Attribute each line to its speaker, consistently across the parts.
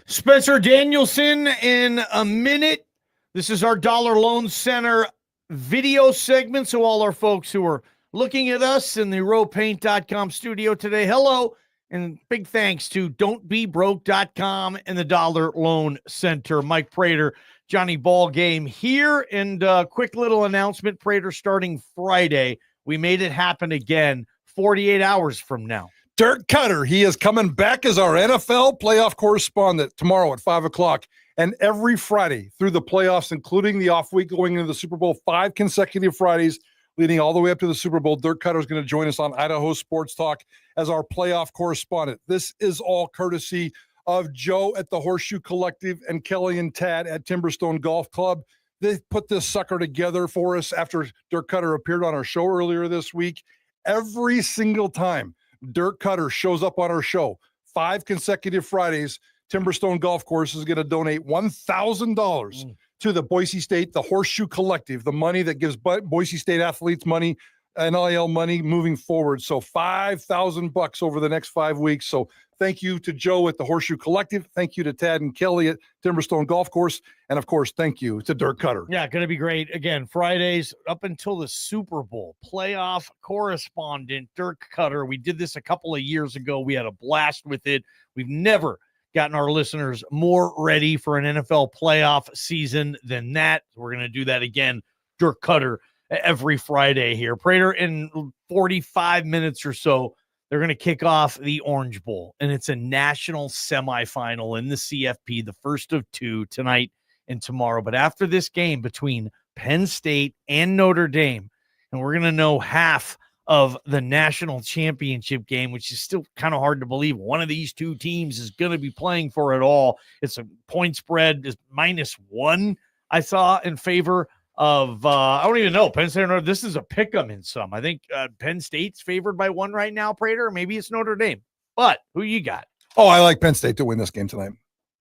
Speaker 1: Spencer Danielson in a minute. This is our Dollar Loan Center video segment. So all our folks who are looking at us in the rowpaint.com studio today, hello, and big thanks to don'tbebroke.com and the Dollar Loan Center. Mike Prater, Johnny Ballgame here, and quick little announcement, Prater, starting Friday. We made it happen again 48 hours from now.
Speaker 2: Dirk Cutter, he is coming back as our NFL playoff correspondent tomorrow at 5 o'clock. And every Friday through the playoffs, including the off week going into the Super Bowl, 5 consecutive Fridays leading all the way up to the Super Bowl, Dirk Cutter is going to join us on Idaho Sports Talk as our playoff correspondent. This is all courtesy of Joe at the Horseshoe Collective and Kelly and Tad at Timberstone Golf Club. They put this sucker together for us after Dirk Cutter appeared on our show earlier this week. Every single time Dirk Cutter shows up on our show, 5 consecutive Fridays, Timberstone Golf Course is going to donate $1,000 to the Boise State, the Horseshoe Collective, the money that gives Boise State athletes money, NIL money moving forward. So $5,000 over the next 5 weeks. So thank you to Joe at the Horseshoe Collective. Thank you to Tad and Kelly at Timberstone Golf Course. And, of course, thank you to Dirk Cutter.
Speaker 1: Yeah, going to be great. Again, Fridays up until the Super Bowl. Playoff correspondent Dirk Cutter. We did this a couple of years ago. We had a blast with it. We've never gotten our listeners more ready for an NFL playoff season than that. We're going to do that again. Dirk Cutter every Friday here. Prater, in 45 minutes or so, they're going to kick off the Orange Bowl, and it's a national semifinal in the CFP, the first of 2 tonight and tomorrow. But after this game between Penn State and Notre Dame, and we're going to know half of the national championship game, which is still kind of hard to believe. One of these two teams is going to be playing for it all. It's a point spread is -1, I saw, in favor of, I don't even know, Penn State. This is a pick 'em in some. I think Penn State's favored by 1 right now, Prater. Maybe it's Notre Dame. But who you got?
Speaker 2: Oh, I like Penn State to win this game tonight.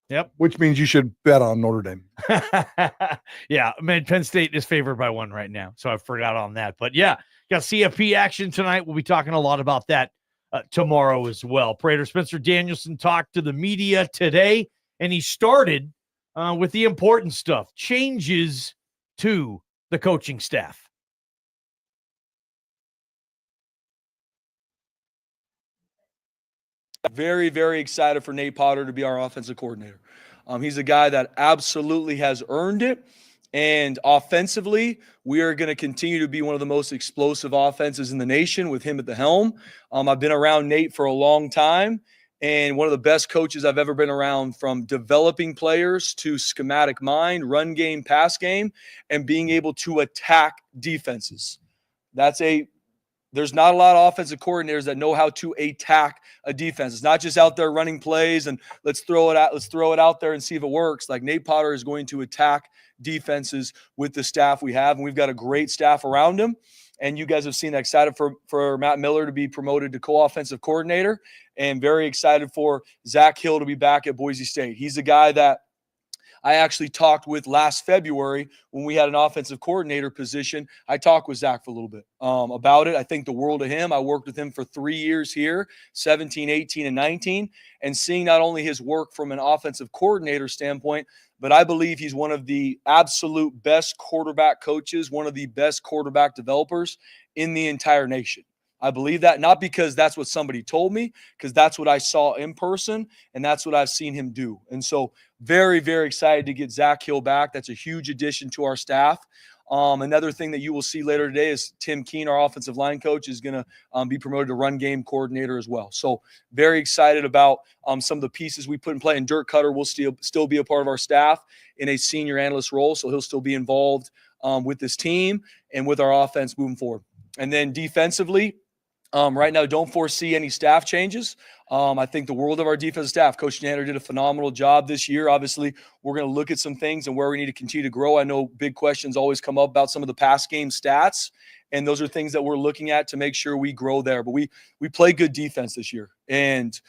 Speaker 1: Yep.
Speaker 2: Which means you should bet on Notre Dame.
Speaker 1: Yeah, man, Penn State is favored by 1 right now, so I forgot on that. But yeah, got CFP action tonight. We'll be talking a lot about that tomorrow as well. Prater, Spencer Danielson talked to the media today, and he started with the important stuff, changes to the coaching staff.
Speaker 3: Very, very excited for Nate Potter to be our offensive coordinator. He's a guy that absolutely has earned it. And offensively, we are going to continue to be one of the most explosive offenses in the nation with him at the helm. I've been around Nate for a long time, and one of the best coaches I've ever been around, from developing players to schematic mind, run game, pass game, and being able to attack defenses. There's not a lot of offensive coordinators that know how to attack a defense. It's not just out there running plays and let's throw it out there and see if it works. Like, Nate Potter is going to attack defenses with the staff we have, and we've got a great staff around him. And you guys have seen that. Excited for Matt Miller to be promoted to co-offensive coordinator, and very excited for Zak Hill to be back at Boise State. He's a guy that I actually talked with last February when we had an offensive coordinator position. I talked with Zak for a little bit about it. I think the world of him. I worked with him for 3 years here, 17, 18, and 19, and seeing not only his work from an offensive coordinator standpoint, but I believe he's one of the absolute best quarterback coaches, one of the best quarterback developers in the entire nation. I believe that, not because that's what somebody told me, because that's what I saw in person, and that's what I've seen him do. And so very, very excited to get Zak Hill back. That's a huge addition to our staff. Another thing that you will see later today is Tim Keene, our offensive line coach, is going to be promoted to run game coordinator as well. So very excited about some of the pieces we put in play. And Dirk Cutter will still be a part of our staff in a senior analyst role, so he'll still be involved with this team and with our offense moving forward. And then defensively, right now, don't foresee any staff changes. I think the world of our defensive staff. Coach Nander did a phenomenal job this year. Obviously, we're going to look at some things and where we need to continue to grow. I know big questions always come up about some of the pass game stats, and those are things that we're looking at to make sure we grow there. But we play good defense this year, and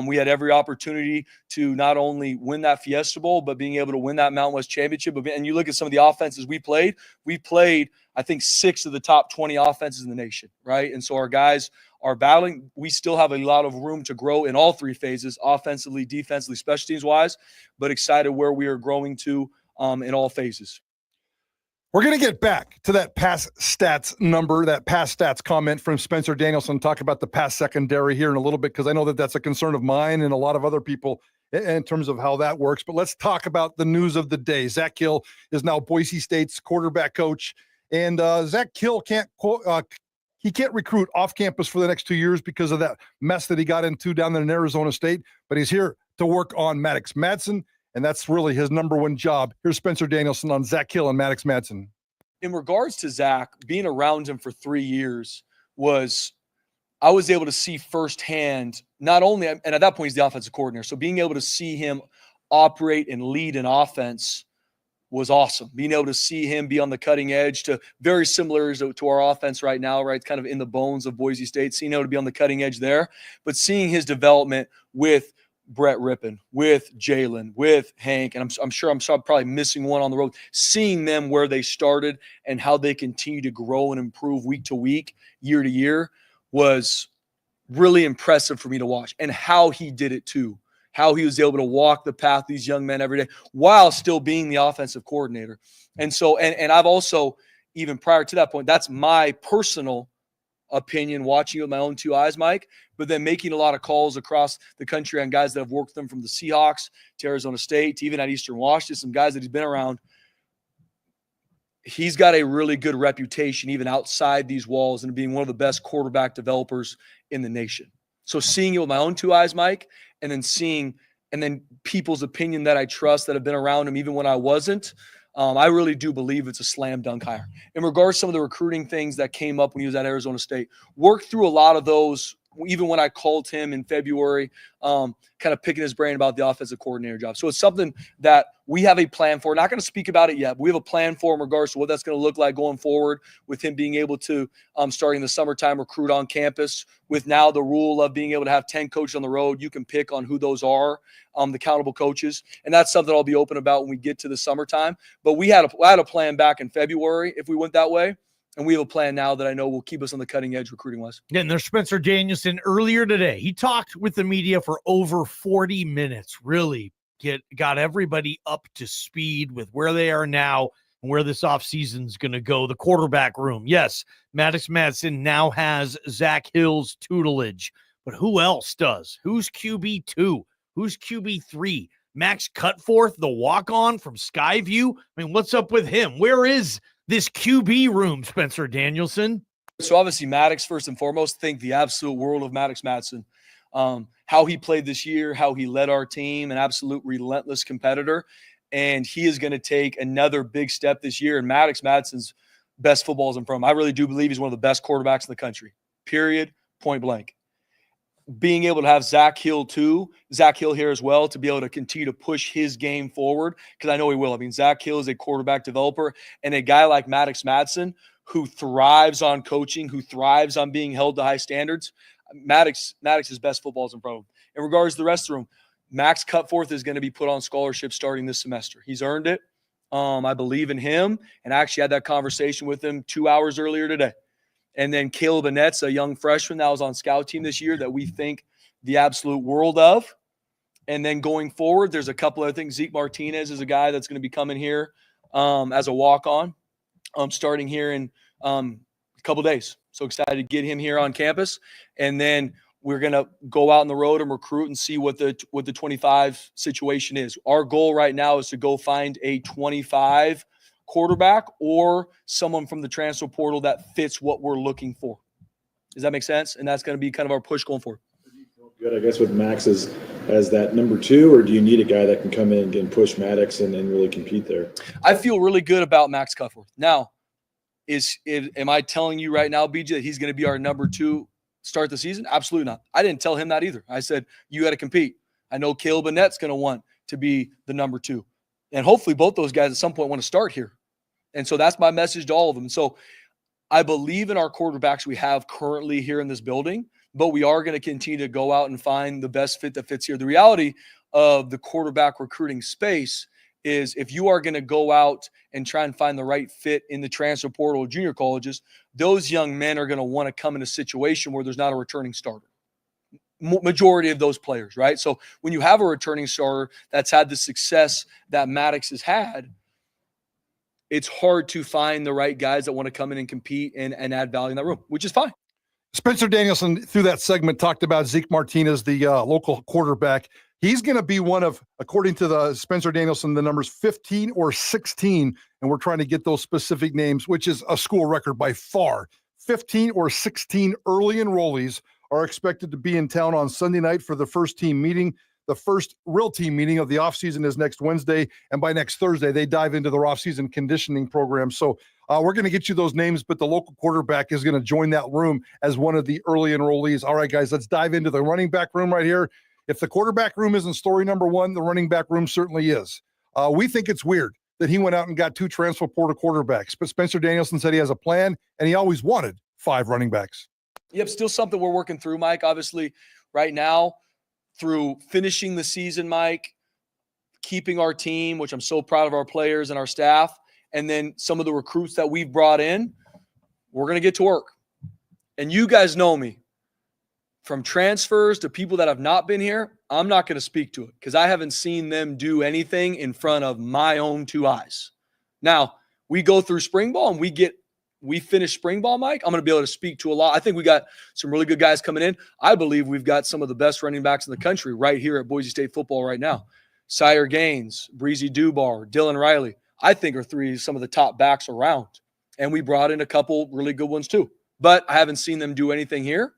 Speaker 3: we had every opportunity to not only win that Fiesta Bowl, but being able to win that Mountain West Championship. And you look at some of the offenses we played, I think, 6 of the top 20 offenses in the nation, right? And so our guys are battling. We still have a lot of room to grow in all three phases, offensively, defensively, special teams wise, but excited where we are growing to in all phases.
Speaker 2: We're going to get back to that pass stats number, that pass stats comment from Spencer Danielson, talk about the pass secondary here in a little bit, because I know that that's a concern of mine and a lot of other people in terms of how that works. But let's talk about the news of the day. Zak Hill is now Boise State's quarterback coach, and Zak Hill can't recruit off campus for the next 2 years because of that mess that he got into down there in Arizona State, but he's here to work on Maddux Madsen, and that's really his number one job. Here's Spencer Danielson on Zak Hill and Maddux Madsen.
Speaker 3: In regards to Zak, being around him for 3 years I was able to see firsthand, not only, and at that point he's the offensive coordinator, so being able to see him operate and lead an offense was awesome. Being able to see him be on the cutting edge, to very similar to our offense right now, right? Kind of in the bones of Boise State, seeing him to be on the cutting edge there, but seeing his development with Brett Rippon, with Jalen, with Hank, and I'm sure I'm probably missing one on the road, seeing them where they started and how they continue to grow and improve week to week, year to year, was really impressive for me to watch, and how he did it too. How he was able to walk the path these young men every day while still being the offensive coordinator. And so, and I've also, even prior to that point, that's my personal opinion, watching with my own two eyes, Mike, but then making a lot of calls across the country on guys that have worked with them, from the Seahawks to Arizona State to even at Eastern Washington, some guys that he's been around. He's got a really good reputation even outside these walls, and being one of the best quarterback developers in the nation. So seeing it with my own two eyes, Mike, and then people's opinion that I trust that have been around him even when I wasn't, I really do believe it's a slam dunk hire. In regards to some of the recruiting things that came up when he was at Arizona State, worked through a lot of those even when I called him in February, kind of picking his brain about the offensive coordinator job. So it's something that we have a plan for. Not going to speak about it yet, but we have a plan for in regards to what that's going to look like going forward, with him being able to, starting the summertime, recruit on campus, with now the rule of being able to have 10 coaches on the road. You can pick on who those are, the accountable coaches. And that's something I'll be open about when we get to the summertime. But I had a plan back in February if we went that way. And we have a plan now that I know will keep us on the cutting edge recruiting-wise.
Speaker 1: Yeah, and there's Spencer Danielson earlier today. He talked with the media for over 40 minutes, really got everybody up to speed with where they are now and where this offseason is going to go. The quarterback room. Yes, Maddux Madsen now has Zak Hill's tutelage, but who else does? Who's QB2? Who's QB3? Max Cutforth, the walk-on from Skyview? I mean, what's up with him? Where is this QB room, Spencer Danielson?
Speaker 3: So obviously Maddux, first and foremost, think the absolute world of Maddux Madsen. How he played this year, how he led our team, an absolute relentless competitor. And he is going to take another big step this year. And Maddux Madsen's best football is in front of him. I really do believe he's one of the best quarterbacks in the country, period, point blank. Being able to have Zak Hill here as well, to be able to continue to push his game forward, because I know he will. I mean, Zak Hill is a quarterback developer, and a guy like Maddux Madsen who thrives on coaching, who thrives on being held to high standards. Maddux's best football is in front of him. In regards to the rest of the room, Max Cutforth is going to be put on scholarship starting this semester. He's earned it. I believe in him, and I actually had that conversation with him 2 hours earlier today. And then Caleb Annette's a young freshman that was on scout team this year that we think the absolute world of. And then going forward, there's a couple other things. Zeke Martinez is a guy that's going to be coming here as a walk-on, starting here in a couple days. So excited to get him here on campus. And then we're going to go out on the road and recruit and see what the 25 situation is. Our goal right now is to go find a 25 quarterback or someone from the transfer portal that fits what we're looking for. Does that make sense? And that's going to be kind of our push going forward.
Speaker 4: Do you feel good, I guess, with Max as that number two, or do you need a guy that can come in and push Maddux and really compete there?
Speaker 3: I feel really good about Max Cutforth. Now, am I telling you right now, BJ, that he's going to be our number two start the season? Absolutely not. I didn't tell him that either. I said, you got to compete. I know Caleb Annette's going to want to be the number two. And hopefully both those guys at some point want to start here. And so that's my message to all of them. And so I believe in our quarterbacks we have currently here in this building, but we are going to continue to go out and find the best fit that fits here. The reality of the quarterback recruiting space is if you are going to go out and try and find the right fit in the transfer portal or junior colleges, those young men are going to want to come in a situation where there's not a returning starter. Majority of those players, right? So when you have a returning starter that's had the success that Maddux has had, it's hard to find the right guys that want to come in and compete and add value in that room, which is fine.
Speaker 2: Spencer Danielson, through that segment, talked about Zeke Martinez, the local quarterback. He's going to be one of, according to the Spencer Danielson, the numbers 15 or 16, and we're trying to get those specific names, which is a school record by far. 15 or 16 early enrollees are expected to be in town on Sunday night for the first team meeting. The first real team meeting of the offseason is next Wednesday, and by next Thursday, they dive into their offseason conditioning program. So we're going to get you those names, but the local quarterback is going to join that room as one of the early enrollees. All right, guys, let's dive into the running back room right here. If the quarterback room isn't story number one, the running back room certainly is. We think it's weird that he went out and got 2 transfer portal quarterbacks, but Spencer Danielson said he has a plan, and he always wanted 5 running backs.
Speaker 3: Yep, still something we're working through, Mike. Obviously, right now, through finishing the season, Mike, keeping our team, which I'm so proud of our players and our staff, and then some of the recruits that we've brought in, we're going to get to work. And you guys know me. From transfers to people that have not been here, I'm not going to speak to it because I haven't seen them do anything in front of my own 2 eyes. Now, we go through spring ball and we finish spring ball, Mike. I'm going to be able to speak to a lot. I think we got some really good guys coming in. I believe we've got some of the best running backs in the country right here at Boise State football right now. Sire Gaines, Breezy Dubar, Dylan Riley, I think are some of the top backs around. And we brought in a couple really good ones too. But I haven't seen them do anything here.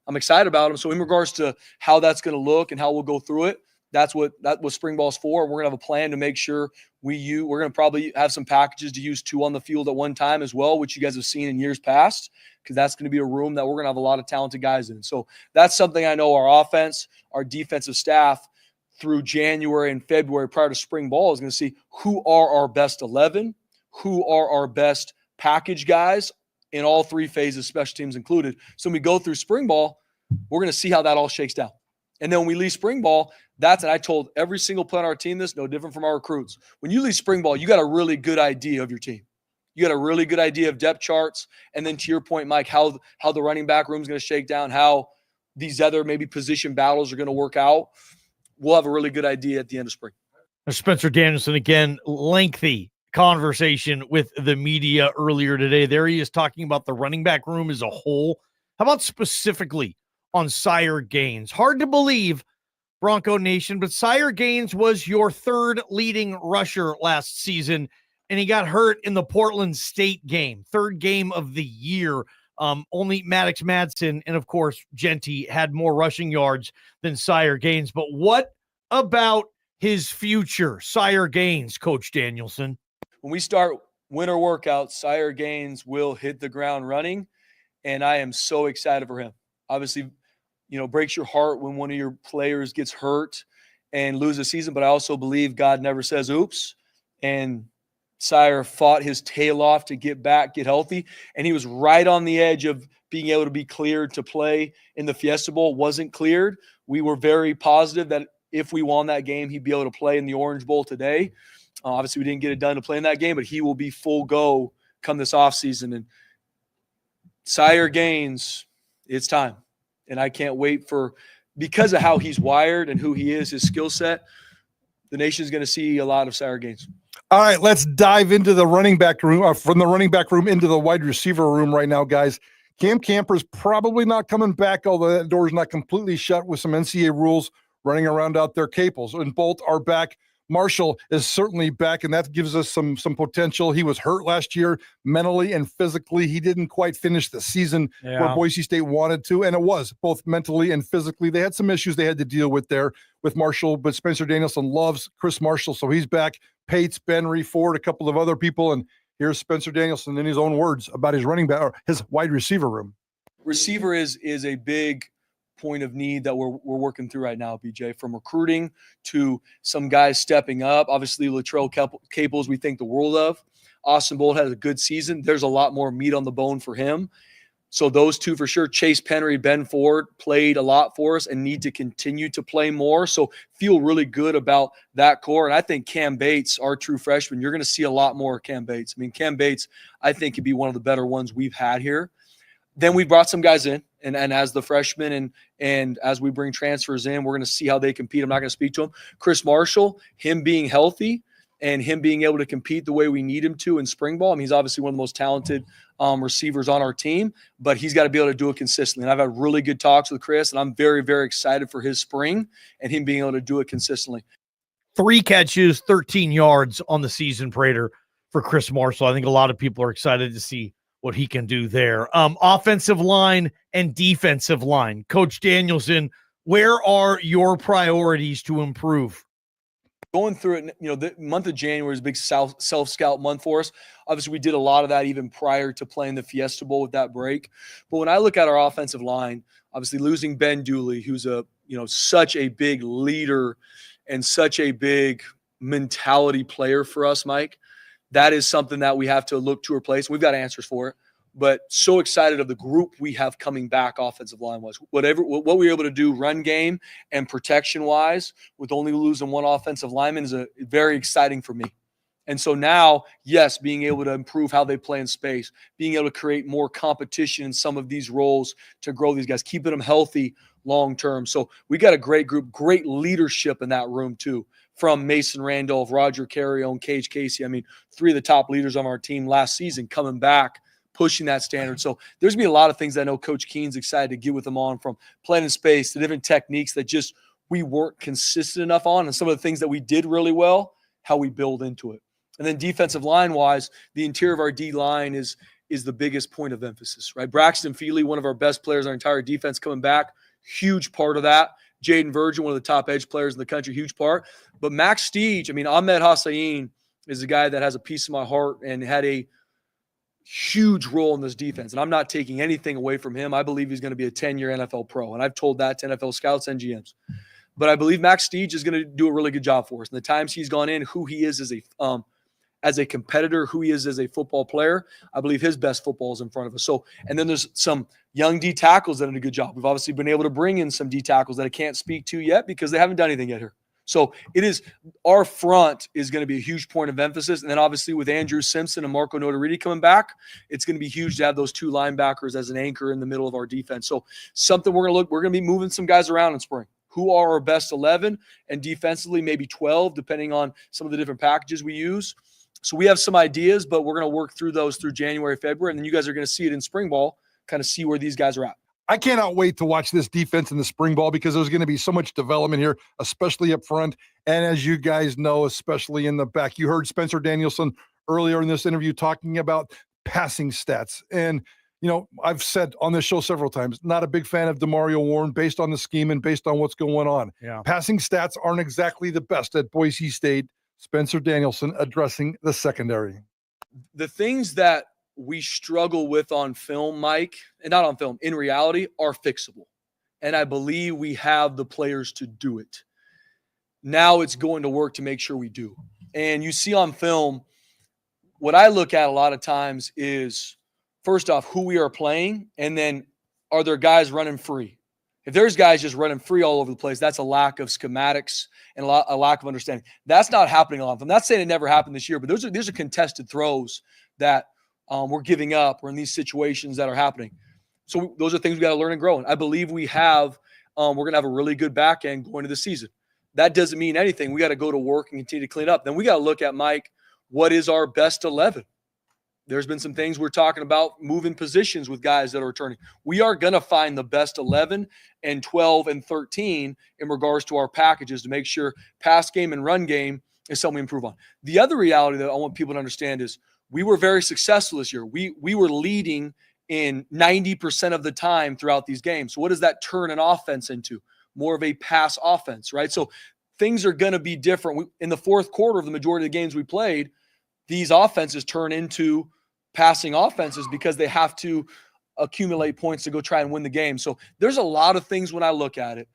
Speaker 3: I'm excited about them. So in regards to how that's going to look and how we'll go through it, that's what spring ball's for. We're going to have a plan to make sure we're going to probably have some packages to use 2 on the field at one time as well, which you guys have seen in years past, because that's going to be a room that we're going to have a lot of talented guys in. So that's something I know our offense, our defensive staff through January and February prior to spring ball is going to see who are our best 11, who are our best package guys in all 3 phases, special teams included. So when we go through spring ball, we're going to see how that all shakes down. And then when we leave spring ball, and I told every single player on our team this, no different from our recruits. When you leave spring ball, you got a really good idea of your team. You got a really good idea of depth charts. And then to your point, Mike, how the running back room is going to shake down, how these other maybe position battles are going to work out. We'll have a really good idea at the end of spring.
Speaker 1: Spencer Danielson, again, lengthy conversation with the media earlier today. There he is talking about the running back room as a whole. How about specifically on Sire Gaines? Hard to believe, Bronco Nation, but Sire Gaines was your 3rd leading rusher last season, and he got hurt in the Portland State game, 3rd game of the year. Only Maddux, Madsen, and of course, Genty had more rushing yards than Sire Gaines. But what about his future, Sire Gaines, Coach Danielson?
Speaker 3: When we start winter workouts, Sire Gaines will hit the ground running, and I am so excited for him. Obviously, breaks your heart when one of your players gets hurt and lose a season, but I also believe God never says oops. And Sire fought his tail off to get back, get healthy, and he was right on the edge of being able to be cleared to play in the Fiesta Bowl. Wasn't cleared. We were very positive that if we won that game, he'd be able to play in the Orange Bowl today. Obviously, we didn't get it done to play in that game, but he will be full go come this offseason. And Sire Gaines, it's time. And I can't wait because of how he's wired and who he is, his skill set, the nation's going to see a lot of Sire Gaines.
Speaker 2: All right, let's dive into the running back room, from the running back room into the wide receiver room right now, guys. Cam Camper's probably not coming back, although that door is not completely shut with some NCAA rules running around out there. Caples and Bolt are back. Marshall is certainly back, and that gives us some potential. He was hurt last year mentally and physically. He didn't quite finish the season where Boise State wanted to, and it was both mentally and physically. They had some issues they had to deal with there with Marshall, but Spencer Danielson loves Chris Marshall, so he's back. Pates, Benry, Ford, a couple of other people, and here's Spencer Danielson in his own words about his running back, or his wide receiver room.
Speaker 3: Receiver is a big point of need that we're working through right now, BJ, from recruiting to some guys stepping up. Obviously, Latrell Caples, we think the world of. Austin Bolt has a good season. There's a lot more meat on the bone for him. So those two for sure. Chase Penry, Ben Ford played a lot for us and need to continue to play more. So feel really good about that core. And I think Cam Bates, our true freshman, you're going to see a lot more of Cam Bates. I mean, Cam Bates, I think, could be one of the better ones we've had here. Then we brought some guys in, and as the freshmen and as we bring transfers in, we're going to see how they compete. I'm not going to speak to them. Chris Marshall, him being healthy and him being able to compete the way we need him to in spring ball. I mean, he's obviously one of the most talented receivers on our team, but he's got to be able to do it consistently. And I've had really good talks with Chris, and I'm very, very excited for his spring and him being able to do it consistently.
Speaker 1: 3 catches, 13 yards on the season, Prater, for Chris Marshall. I think a lot of people are excited to see what he can do there. Offensive line and defensive line. Coach Danielson, where are your priorities to improve?
Speaker 3: Going through it, the month of January is a big self-scout month for us. Obviously, we did a lot of that even prior to playing the Fiesta Bowl with that break. But when I look at our offensive line, obviously losing Ben Dooley, who's such a big leader and such a big mentality player for us, Mike, that is something that we have to look to replace. We've got answers for it, but so excited of the group we have coming back offensive line-wise. What we were able to do run game and protection-wise with only losing one offensive lineman is very exciting for me. And so now, yes, being able to improve how they play in space, being able to create more competition in some of these roles to grow these guys, keeping them healthy long-term. So we got a great group, great leadership in that room too, from Mason Randolph, Roger Carrion, Cage Casey. I mean, 3 of the top leaders on our team last season coming back, pushing that standard. So there's going to be a lot of things that I know Coach Keen's excited to get with them on, from playing in space to different techniques that just we weren't consistent enough on, and some of the things that we did really well, how we build into it. And then defensive line-wise, the interior of our D-line is the biggest point of emphasis, right? Braxton Feely, one of our best players on our entire defense, coming back, huge part of that. Jaden Virgin, one of the top edge players in the country, huge part. But Max Steege, Ahmed Hossein is a guy that has a piece of my heart and had a huge role in this defense. And I'm not taking anything away from him. I believe he's going to be a 10-year NFL pro. And I've told that to NFL scouts and GMs. But I believe Max Steege is going to do a really good job for us. And the times he's gone in, who he is as a competitor, who he is as a football player, I believe his best football is in front of us. So, and then there's some young D tackles that did a good job. We've obviously been able to bring in some D tackles that I can't speak to yet because they haven't done anything yet here. So it is, our front is going to be a huge point of emphasis. And then obviously with Andrew Simpson and Marco Notariti coming back, it's going to be huge to have those 2 linebackers as an anchor in the middle of our defense. So something we're going to be moving some guys around in spring. Who are our best 11, and defensively maybe 12, depending on some of the different packages we use. So we have some ideas, but we're going to work through those through January, February, and then you guys are going to see it in spring ball, kind of see where these guys are at.
Speaker 2: I cannot wait to watch this defense in the spring ball because there's going to be so much development here, especially up front. And as you guys know, especially in the back, you heard Spencer Danielson earlier in this interview talking about passing stats. And, I've said on this show several times, not a big fan of DeMario Warren based on the scheme and based on what's going on.
Speaker 1: Yeah.
Speaker 2: Passing stats aren't exactly the best at Boise State. Spencer Danielson addressing the secondary.
Speaker 3: The things that we struggle with on film, Mike, and not on film, in reality, are fixable. And I believe we have the players to do it. Now it's going to work to make sure we do. And you see on film, what I look at a lot of times is, first off, who we are playing, and then are there guys running free? If there's guys just running free all over the place, that's a lack of schematics and a lack of understanding. That's not happening a lot. I'm not saying it never happened this year, but these are contested throws that we're giving up, or in these situations that are happening. So those are things we got to learn and grow. And I believe we have, we're going to have a really good back end going into the season. That doesn't mean anything. We got to go to work and continue to clean up. Then we got to look at, Mike, what is our best 11? There's been some things we're talking about, moving positions with guys that are returning. We are going to find the best 11 and 12 and 13 in regards to our packages to make sure pass game and run game is something we improve on. The other reality that I want people to understand is we were very successful this year. We were leading in 90% of the time throughout these games. So what does that turn an offense into? More of a pass offense, right? So things are going to be different. In the fourth quarter of the majority of the games we played, these offenses turn into passing offenses because they have to accumulate points to go try and win the game. So there's a lot of things when I look at it,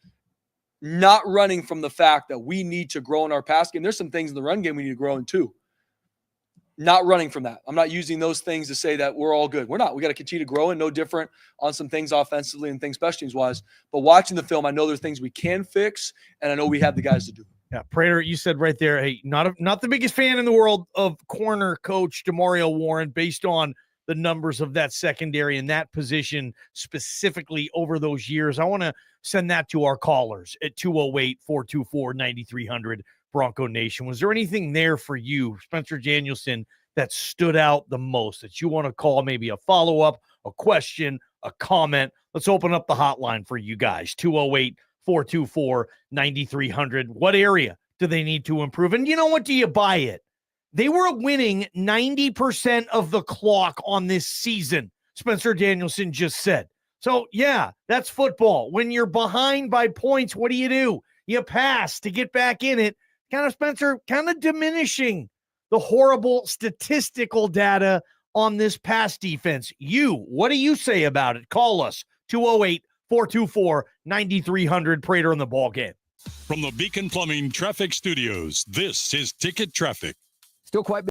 Speaker 3: not running from the fact that we need to grow in our pass game. There's some things in the run game we need to grow in too. not running from that. I'm not using those things to say that we're all good. We're not. We got to continue to grow and no different on some things offensively and things special teams wise. But watching the film, I know there's things we can fix, and I know we have the guys to do it.
Speaker 1: Yeah, Prater, you said right there, hey, not the biggest fan in the world of corner coach DeMario Warren based on the numbers of that secondary and that position specifically over those years. I want to send that to our callers at 208-424-9300 Bronco Nation. Was there anything there for you, Spencer Danielson, that stood out the most that you want to call, maybe a follow-up, a question, a comment? Let's open up the hotline for you guys, 208-424-9300. What area do they need to improve? And you know what? Do you buy it? They were winning 90% of the clock on this season, Spencer Danielson just said. So, yeah, that's football. When you're behind by points, what do? You pass to get back in it. Kind of, Spencer, kind of diminishing the horrible statistical data on this pass defense. What do you say about it? Call us, 208-424-9300, Prater on the ball game.
Speaker 5: From the Beacon Plumbing Traffic Studios, this is Ticket Traffic.
Speaker 6: Still quite